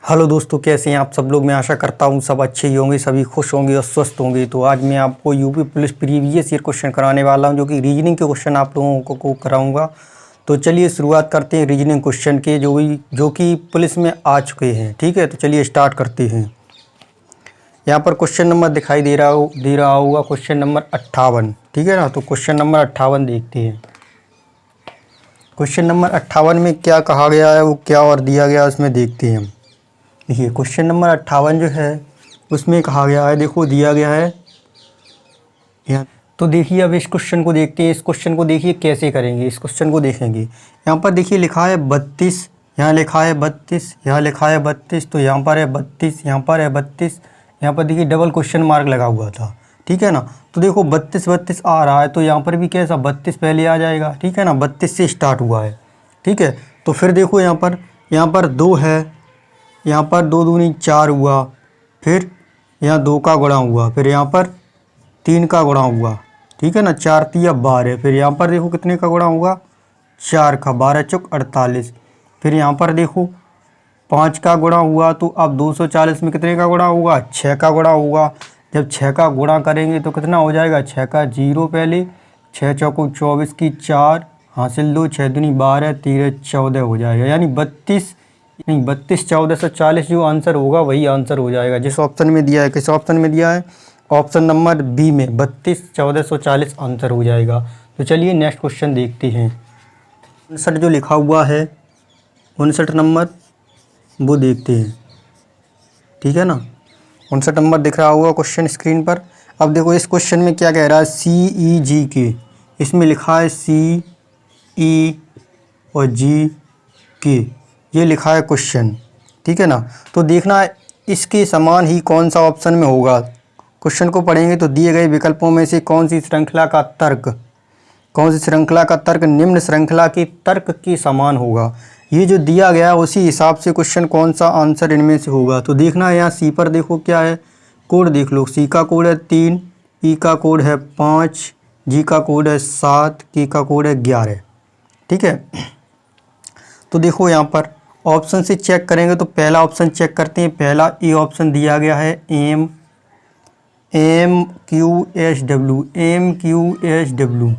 Hello दोस्तों, कैसे हैं आप सब लोग। मैं आशा करता हूं सब अच्छे ही होंगे, सभी खुश होंगे और स्वस्थ होंगे। तो आज मैं आपको UP police previous year question कराने वाला हूं, जो कि रीजनिंग के क्वेश्चन आप लोगों को कराऊंगा। तो चलिए शुरुआत करते हैं रीजनिंग क्वेश्चन के, जो कि पुलिस में आ चुके हैं। ठीक है, तो चलिए स्टार्ट करते हैं। यहाँ पर क्वेश्चन नंबर दिखाई दे रहा होगा, क्वेश्चन नंबर 58। ठीक है ना, तो क्वेश्चन नंबर 58 देखते हैं। क्वेश्चन नंबर 58 में क्या कहा गया है, वो क्या और दिया गया है उसमें देखते हैं हम। देखिए क्वेश्चन नंबर 58 जो है उसमें कहा गया है, देखो दिया गया है यहाँ। तो देखिए अब इस क्वेश्चन को देखते हैं। इस क्वेश्चन को देखिए कैसे करेंगे, इस क्वेश्चन को देखेंगे। यहाँ पर देखिए लिखा है 32, यहाँ लिखा है 32, यहाँ लिखा है 32, तो यहाँ पर है 32, यहाँ पर है 32, यहाँ पर देखिए डबल क्वेश्चन मार्क लगा हुआ था। ठीक है ना, तो देखो 32 32 आ रहा है, तो यहाँ पर भी कैसा 32 पहले आ जाएगा। ठीक है ना, 32 से स्टार्ट हुआ है। ठीक है, तो फिर देखो यहाँ पर 2 है, यहाँ पर 2 दूनी 4 हुआ, फिर यहाँ 2 का गुणा हुआ, फिर यहाँ पर 3 का गुणा हुआ। ठीक है ना, 4 तिया 12, फिर यहाँ पर देखो कितने का गुणा होगा, 4 का, 12 चौक 48। फिर यहाँ पर देखो 5 का गुणा हुआ, तो अब 240 में कितने का गुणा होगा, 6 का गुणा होगा। जब 6 का गुणा करेंगे तो कितना हो जाएगा, 6 का 0 पहले, 6 चौको 24 की 4 हासिल 2, 6 दूनी 12, 13 14 हो जाएगा। यानी 32 1440 जो आंसर होगा वही आंसर हो जाएगा जिस ऑप्शन में दिया है। किस ऑप्शन में दिया है, ऑप्शन नंबर बी में 32 1440 आंसर हो जाएगा। तो चलिए नेक्स्ट क्वेश्चन देखते हैं। 59 जो लिखा हुआ है, 59 नंबर वो देखते हैं। ठीक है ना, 59 नंबर दिख रहा होगा क्वेश्चन स्क्रीन पर। अब देखो इस क्वेश्चन में क्या कह रहा है, CEG, इसमें लिखा है CE और GK, ये लिखा है क्वेश्चन। ठीक है ना, तो देखना इसके समान ही कौन सा ऑप्शन में होगा। क्वेश्चन को पढ़ेंगे तो दिए गए विकल्पों में से कौन सी श्रृंखला का तर्क निम्न श्रृंखला के तर्क के समान होगा। ये जो दिया गया है उसी हिसाब से क्वेश्चन कौन सा आंसर इनमें से होगा। तो देखना है यहाँ सी पर देखो क्या है, कोड देख लो। सी का कोड है 3, ई का कोड है 5, जी का कोड है 7, के का कोड है 11। ठीक है, तो देखो यहाँ पर ऑप्शन से चेक करेंगे तो पहला ऑप्शन चेक करते हैं। पहला ए ऑप्शन दिया गया है MQSW।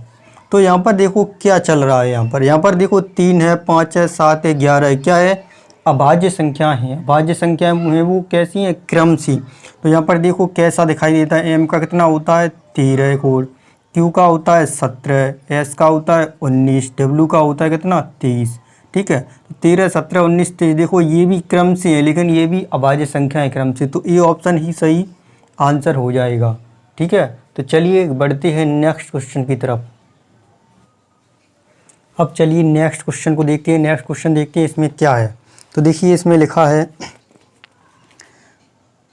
तो यहाँ पर देखो क्या चल रहा है, यहाँ पर देखो 3 है, 5 है, 7 है, 11 है, क्या है, अभाज्य संख्या है। अभाज्य संख्या है वो कैसी है, क्रम सी। तो यहाँ पर देखो कैसा दिखाई देता है, एम का कितना होता है 13 कोड, क्यू का होता है 17, एस का होता है 19, डब्ल्यू का होता है कितना 23। ठीक है, तो 13 17 19 23, देखो ये भी क्रम से है लेकिन ये भी अभाज्य संख्या है क्रम से, तो ये ऑप्शन ही सही आंसर हो जाएगा। ठीक है, तो चलिए बढ़ते हैं नेक्स्ट क्वेश्चन की तरफ। अब चलिए नेक्स्ट क्वेश्चन को देखते हैं। नेक्स्ट क्वेश्चन देखते हैं इसमें क्या है। तो देखिए इसमें लिखा है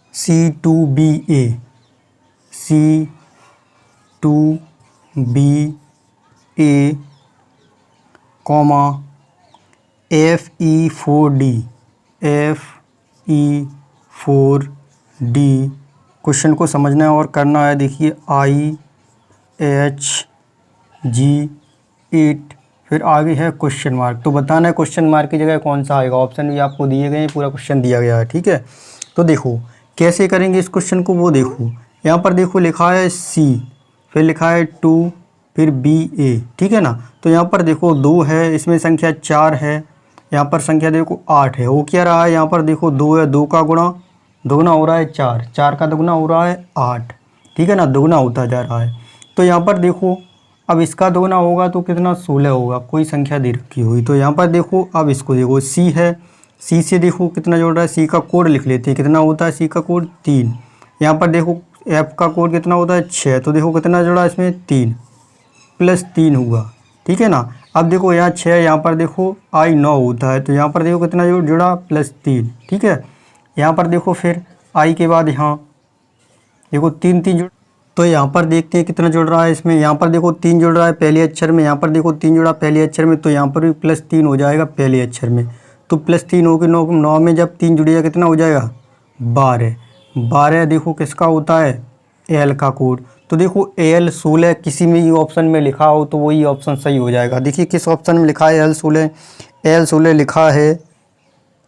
C2BA, कॉमा FE4D। क्वेश्चन को समझना है और करना है। देखिए IHG8, फिर आगे है क्वेश्चन मार्क। तो बताना है क्वेश्चन मार्क की जगह कौन सा आएगा। ऑप्शन भी आपको दिए गए हैं, पूरा क्वेश्चन दिया गया है। ठीक है, तो देखो कैसे करेंगे इस क्वेश्चन को, वो देखो यहाँ पर देखो लिखा है C, फिर लिखा है 2, फिर BA। ठीक है ना, तो यहाँ पर देखो 2 है, इसमें संख्या 4 है, यहाँ पर संख्या देखो 8 है। वो क्या रहा है, यहाँ पर देखो 2 है, 2 का गुणा दोगुना हो रहा है 4, 4 का दोगुना हो रहा है 8। ठीक है ना, दोगुना होता जा रहा है। तो यहाँ पर देखो अब इसका दोगुना होगा तो कितना 16 होगा, कोई संख्या दे रखी हुई। तो यहाँ पर देखो अब इसको देखो C है, C से देखो कितना जोड़ रहा है, C का कोड लिख लेते हैं, कितना होता है C का कोड 3। यहाँ पर देखो F का कोड कितना होता है 6, तो देखो कितना जोड़ा इसमें 3 + 3 हुआ। ठीक है ना, अब देखो यहाँ 6, यहाँ पर देखो I 9 होता है, तो यहाँ पर देखो कितना जुड़ा +3। ठीक है, यहाँ पर देखो फिर I के बाद यहाँ देखो 3 3 जुड़, तो यहाँ पर देखते हैं कितना जुड़ रहा है इसमें। यहाँ पर देखो 3 जुड़ रहा है पहले अक्षर में, यहाँ पर देखो 3 जुड़ा पहले अक्षर में, तो यहाँ पर भी +3 हो जाएगा पहले अक्षर में। तो +3 हो के 9 में जब 3 जुड़ेगा कितना हो जाएगा 12। 12 देखो किसका होता है, L का कोड। तो देखो L 16 किसी में ये ऑप्शन में लिखा हो तो वही ऑप्शन सही हो जाएगा। देखिए किस ऑप्शन में लिखा है L 16 लिखा है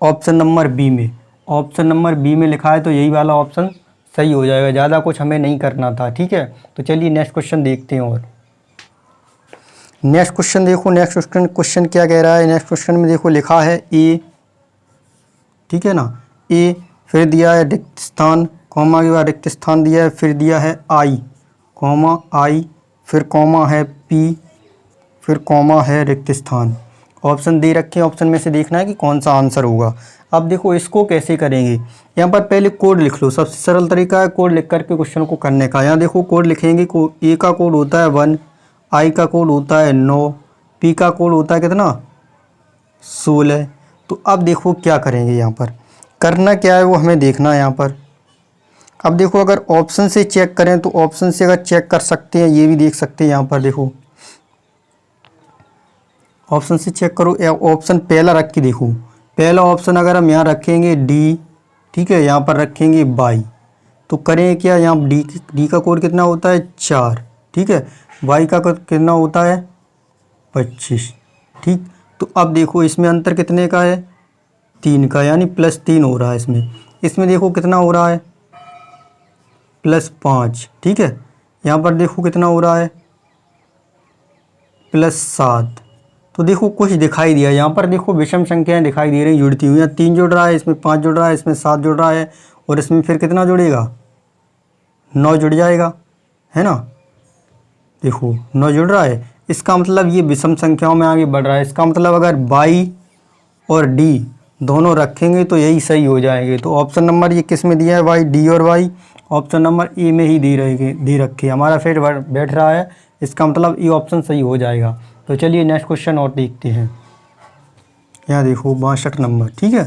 ऑप्शन नंबर बी में। ऑप्शन नंबर बी में लिखा है तो यही वाला ऑप्शन सही हो जाएगा, ज़्यादा कुछ हमें नहीं करना था। ठीक है, तो चलिए नेक्स्ट क्वेश्चन देखते हैं। और नेक्स्ट क्वेश्चन देखो, नेक्स्ट क्वेश्चन क्या कह रहा है। नेक्स्ट क्वेश्चन में देखो लिखा है ए, ठीक है ना, ए, फिर दिया है रिक्त स्थान, कॉमा के बाद रिक्त स्थान दिया है, फिर दिया है आई, कॉमा आई, फिर कॉमा है पी, फिर कॉमा है रिक्त स्थान। ऑप्शन दे रखे हैं, ऑप्शन में से देखना है कि कौन सा आंसर होगा। अब देखो इसको कैसे करेंगे, यहाँ पर पहले कोड लिख लो, सबसे सरल तरीका है कोड लिख करके क्वेश्चन को करने का। यहाँ देखो कोड लिखेंगे, ए का कोड होता है 1, आई का कोड होता है 9, पी का कोड होता है कितना 16। तो अब देखो क्या करेंगे, यहाँ पर करना क्या है वो हमें देखना है यहाँ पर। अब देखो अगर ऑप्शन से चेक करें तो ऑप्शन से अगर चेक कर सकते हैं, ये भी देख सकते हैं। यहाँ पर देखो ऑप्शन से चेक करो, ऑप्शन पहला रख के देखो, पहला ऑप्शन अगर हम यहाँ रखेंगे डी, ठीक है, यहाँ पर रखेंगे बाई, तो करें क्या, यहाँ डी का कोड कितना होता है 4, ठीक है, वाई का कोड कितना होता है 25, ठीक। तो अब देखो इसमें अंतर कितने का है 3 का, यानी +3 हो रहा है इसमें। इसमें देखो कितना हो रहा है +5, ठीक है। यहाँ पर देखो कितना हो रहा है +7। तो देखो कुछ दिखाई दिया, यहाँ पर देखो विषम संख्याएं दिखाई दे रही जुड़ती हुई। यहाँ 3 जुड़ रहा है, इसमें 5 जुड़ रहा है, इसमें 7 जुड़ रहा है, और इसमें फिर कितना जुड़ेगा 9 जुड़ जाएगा, है ना। देखो 9 जुड़ रहा है, इसका मतलब ये विषम संख्याओं में आगे बढ़ रहा है। इसका मतलब अगर बाई और डी दोनों रखेंगे तो यही सही हो जाएंगे। तो ऑप्शन नंबर ये किस में दिया है वाई, डी और वाई ऑप्शन नंबर ए में ही दे रखे हमारा फिर बैठ रहा है, इसका मतलब ये ऑप्शन सही हो जाएगा। तो चलिए नेक्स्ट क्वेश्चन और देखते हैं। यहाँ देखो 62 नंबर, ठीक है।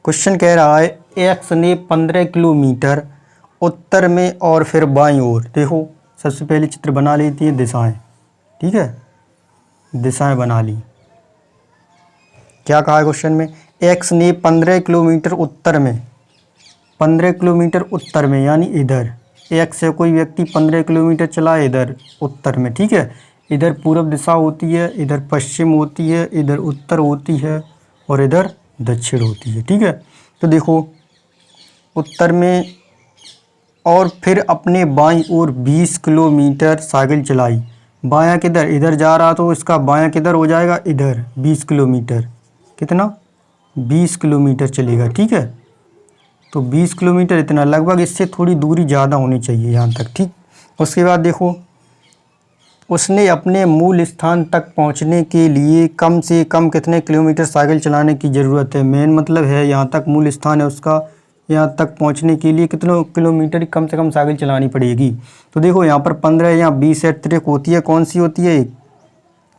क्वेश्चन कह रहा है एक्स ने 15 किलोमीटर उत्तर में और फिर बाईं ओर, देखो सबसे पहले चित्र बना लेती हैं दिशाएं, ठीक है, दिशाएं बना ली। क्या कहा है क्वेश्चन में, एक्स ने 15 किलोमीटर उत्तर में, 15 किलोमीटर उत्तर में यानी इधर, एक्स से कोई व्यक्ति 15 किलोमीटर चला इधर उत्तर में, ठीक है। इधर पूर्व दिशा होती है, इधर पश्चिम होती है, इधर उत्तर होती है और इधर दक्षिण होती है, ठीक है। तो देखो उत्तर में और फिर अपने बाईं ओर 20 किलोमीटर साइकिल चलाई। बायां किधर, इधर जा रहा तो इसका बायां किधर हो जाएगा इधर 20 किलोमीटर, कितना 20 किलोमीटर चलेगा, ठीक है। तो 20 किलोमीटर इतना, लगभग इससे थोड़ी दूरी ज़्यादा होनी चाहिए यहाँ तक, ठीक। उसके बाद देखो उसने अपने मूल स्थान तक पहुँचने के लिए कम से कम कितने किलोमीटर साइकिल चलाने की ज़रूरत है। मेन मतलब है यहाँ तक मूल स्थान है उसका, यहाँ तक पहुँचने के लिए कितने किलोमीटर कम से कम साइकिल चलानी पड़ेगी। तो देखो यहाँ पर 15 या 20 है, ट्रिक होती है, कौन सी होती है,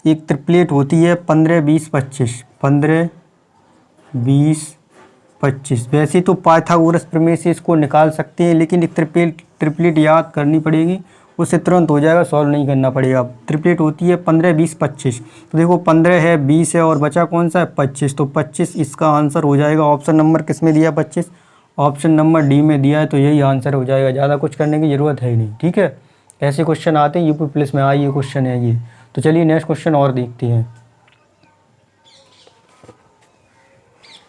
एक ट्रिपलेट होती है 15 20 25, 15 20 25। वैसे तो पाइथागोरस प्रमेय से इसको निकाल सकते हैं, लेकिन एक ट्रिपलेट याद करनी पड़ेगी, उससे तुरंत हो जाएगा, सॉल्व नहीं करना पड़ेगा। ट्रिपलेट होती है 15 20 25। तो देखो 15 है, 20 है और बचा कौन सा है 25, तो 25 इसका आंसर हो जाएगा। ऑप्शन नंबर किस में दिया 25, ऑप्शन नंबर डी में दिया है, तो यही आंसर हो जाएगा, ज़्यादा कुछ करने की ज़रूरत है ही नहीं, ठीक है। ऐसे क्वेश्चन आते हैं यूपी पुलिस में, ये क्वेश्चन है ये। तो चलिए नेक्स्ट क्वेश्चन और देखते हैं।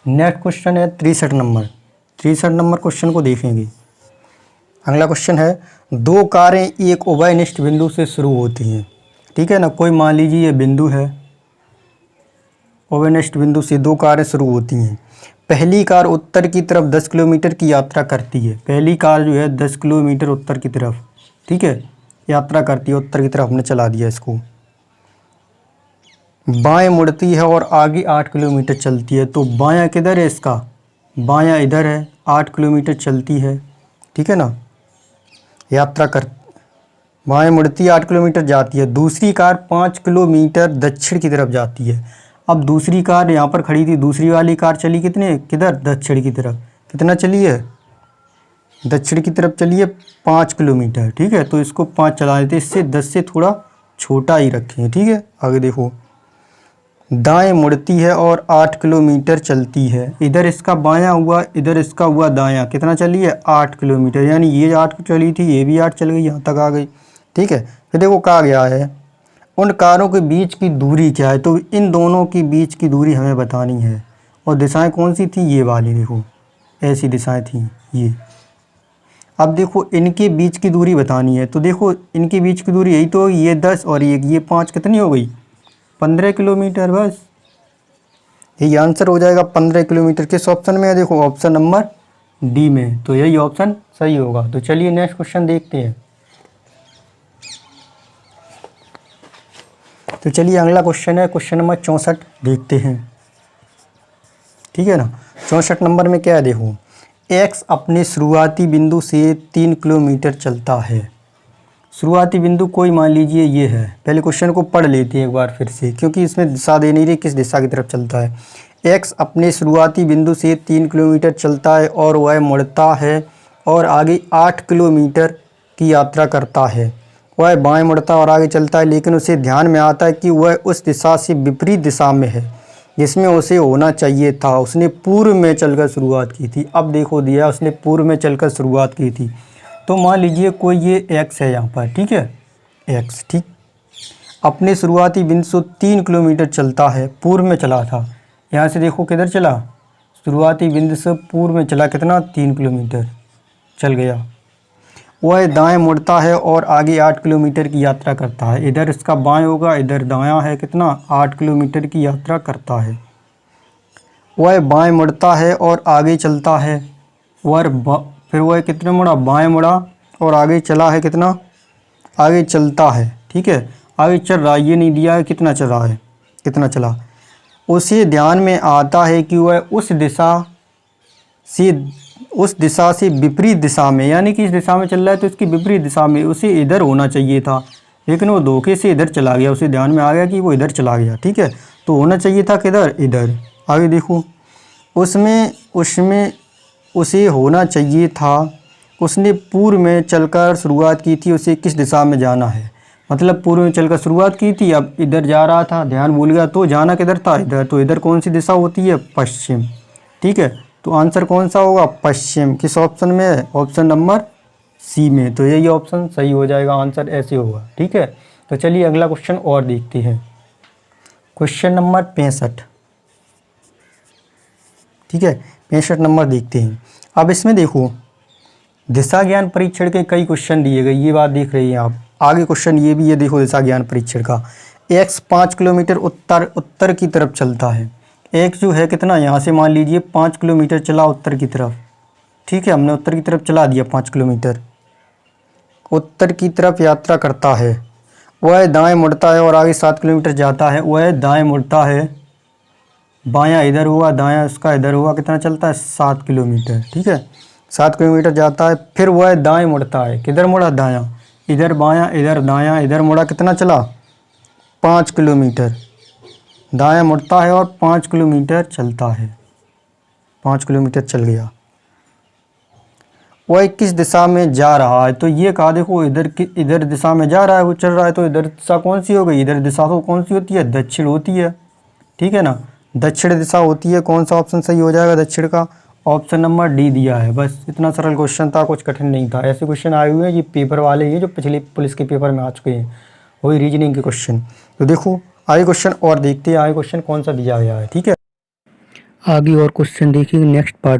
नेक्स्ट क्वेश्चन है 63 नंबर, 63 नंबर क्वेश्चन को देखेंगे। अगला क्वेश्चन है, दो कारें एक उभयनिष्ठ बिंदु से शुरू होती हैं, ठीक है ना। कोई मान लीजिए ये बिंदु है, उभयनिष्ठ बिंदु से दो कारें शुरू होती हैं। पहली कार उत्तर की तरफ 10 किलोमीटर की यात्रा करती है, पहली कार जो है 10 किलोमीटर उत्तर की तरफ, ठीक है, यात्रा करती है, उत्तर की तरफ हमने चला दिया इसको। बाएं मुड़ती है और आगे 8 किलोमीटर चलती है। तो बायां किधर है इसका, बायां इधर है, 8 किलोमीटर चलती है, ठीक है ना, यात्रा कर, बाएं मुड़ती है 8 किलोमीटर जाती है। दूसरी कार 5 किलोमीटर दक्षिण की तरफ जाती है। अब दूसरी कार यहाँ पर खड़ी थी, दूसरी वाली कार चली किधर दक्षिण की तरफ, कितना चली है दक्षिण की तरफ चली है 5 किलोमीटर, ठीक है। तो इसको 5 चला देते, इससे 10 से थोड़ा छोटा ही रखें, ठीक है। आगे देखो, दाएं मुड़ती है और 8 किलोमीटर चलती है। इधर इसका बायां हुआ, इधर इसका हुआ दायां, कितना चली है 8 किलोमीटर, यानी ये 8 चली थी, ये भी 8 चल गई, यहाँ तक आ गई, ठीक है। फिर देखो कहा गया है उन कारों के बीच की दूरी क्या है, तो इन दोनों के बीच की दूरी हमें बतानी है। और दिशाएं कौन सी थी, ये वाली देखो, ऐसी दिशाएं थी ये। अब देखो इनके बीच की दूरी बतानी है, तो देखो इनके बीच की दूरी यही तो होगी, ये 10 और ये 5 कितनी हो गई 15 किलोमीटर। बस यही आंसर हो जाएगा 15 किलोमीटर। किस ऑप्शन में है, देखो ऑप्शन नंबर डी में, तो यही ऑप्शन सही होगा। तो चलिए नेक्स्ट क्वेश्चन देखते हैं। तो चलिए अगला क्वेश्चन है क्वेश्चन नंबर 64 देखते हैं, ठीक है ना। 64 नंबर में क्या है, देखो एक्स अपने शुरुआती बिंदु से 3 किलोमीटर चलता है। शुरुआती बिंदु कोई मान लीजिए ये है। पहले क्वेश्चन को पढ़ लेते हैं एक बार फिर से, क्योंकि इसमें दिशा दे नहीं रही किस दिशा की तरफ चलता है। एक्स अपने शुरुआती बिंदु से 3 किलोमीटर चलता है और वह मुड़ता है और आगे 8 किलोमीटर की यात्रा करता है। वह बाएं मुड़ता और आगे चलता है, लेकिन उसे ध्यान में आता है कि वह उस दिशा से विपरीत दिशा में है जिसमें उसे होना चाहिए था। उसने पूर्व में चलकर शुरुआत की थी। अब देखो दिया उसने पूर्व में चलकर शुरुआत की थी, तो मान लीजिए कोई ये एक्स है यहाँ पर, ठीक है, एक्स, ठीक। अपने शुरुआती बिंदु से 3 किलोमीटर चलता है, पूर्व में चला था। यहाँ से देखो किधर चला, शुरुआती बिंदु से पूर्व में चला, कितना 3 किलोमीटर चल गया। वह दाएं मुड़ता है और आगे 8 किलोमीटर की यात्रा करता है। इधर इसका बाएं होगा, इधर दायां है, कितना 8 किलोमीटर की यात्रा करता है। वह बाएं मुड़ता है और आगे चलता है। फिर वह कितने मुड़ा, बाएं मुड़ा और आगे चला है, कितना आगे चलता है, ठीक है, आगे चल रहा है। ये नहीं दिया है कितना चल रहा है, कितना चला। उसे ध्यान में आता है कि वह उस दिशा से विपरीत दिशा में, यानी कि इस दिशा में चल रहा है तो इसकी विपरीत दिशा में उसे इधर होना चाहिए था, लेकिन वो धोखे से इधर चला गया। उसे ध्यान में आ गया कि वो इधर चला गया, ठीक है। तो होना चाहिए था किधर, इधर। आगे देखो उसमें उसे होना चाहिए था, उसने पूर्व में चलकर शुरुआत की थी, उसे किस दिशा में जाना है। मतलब पूर्व में चलकर शुरुआत की थी, अब इधर जा रहा था, ध्यान भूल गया, तो जाना किधर था, इधर। तो इधर कौन सी दिशा होती है, पश्चिम, ठीक है। तो आंसर कौन सा होगा, पश्चिम। किस ऑप्शन में है, ऑप्शन नंबर सी में। तो यही ऑप्शन सही हो जाएगा, आंसर ऐसे होगा, ठीक है। तो चलिए अगला क्वेश्चन और देखते हैं, क्वेश्चन नंबर 65, ठीक है, 65 नंबर देखते हैं। अब इसमें देखो दिशा ज्ञान परीक्षण के कई क्वेश्चन दिए गए, ये बात देख रही हैं आप। आगे क्वेश्चन ये भी है, देखो दिशा ज्ञान परीक्षण का। एक्स 5 किलोमीटर उत्तर की तरफ चलता है। एक्स जो है कितना, यहाँ से मान लीजिए 5 किलोमीटर चला उत्तर की तरफ, ठीक है, हमने उत्तर की तरफ चला दिया 5 किलोमीटर। उत्तर की तरफ यात्रा करता है। वह दाएं मुड़ता है और आगे 7 किलोमीटर जाता है। वह दाएं मुड़ता है, बायां इधर हुआ, दायां उसका इधर हुआ, कितना चलता है 7 किलोमीटर, ठीक है, 7 किलोमीटर जाता है। फिर वह दाएं मुड़ता है, किधर मुड़ा, दायां, इधर बायां, इधर दायां, इधर मुड़ा, कितना चला 5 किलोमीटर। दायां मुड़ता है और 5 किलोमीटर चलता है, 5 किलोमीटर चल गया। वह किस दिशा में जा रहा है, तो ये कहा देखो इधर दिशा में जा रहा है, वो चल रहा है, तो इधर दिशा कौन सी हो गई, इधर दिशा तो कौन सी होती है, दक्षिण होती है, ठीक है ना, दक्षिण दिशा होती है। कौन सा ऑप्शन सही हो जाएगा, दक्षिण का, ऑप्शन नंबर डी दिया है। बस इतना सरल क्वेश्चन था, कुछ कठिन नहीं था। ऐसे क्वेश्चन आए हुए हैं ये पेपर वाले, ये जो पिछले पुलिस के पेपर में आ चुके हैं, वही रीजनिंग के क्वेश्चन। तो देखो आगे क्वेश्चन और देखते हैं, आगे क्वेश्चन कौन सा दिया गया है, ठीक है। आगे और क्वेश्चन देखिए नेक्स्ट पार्ट।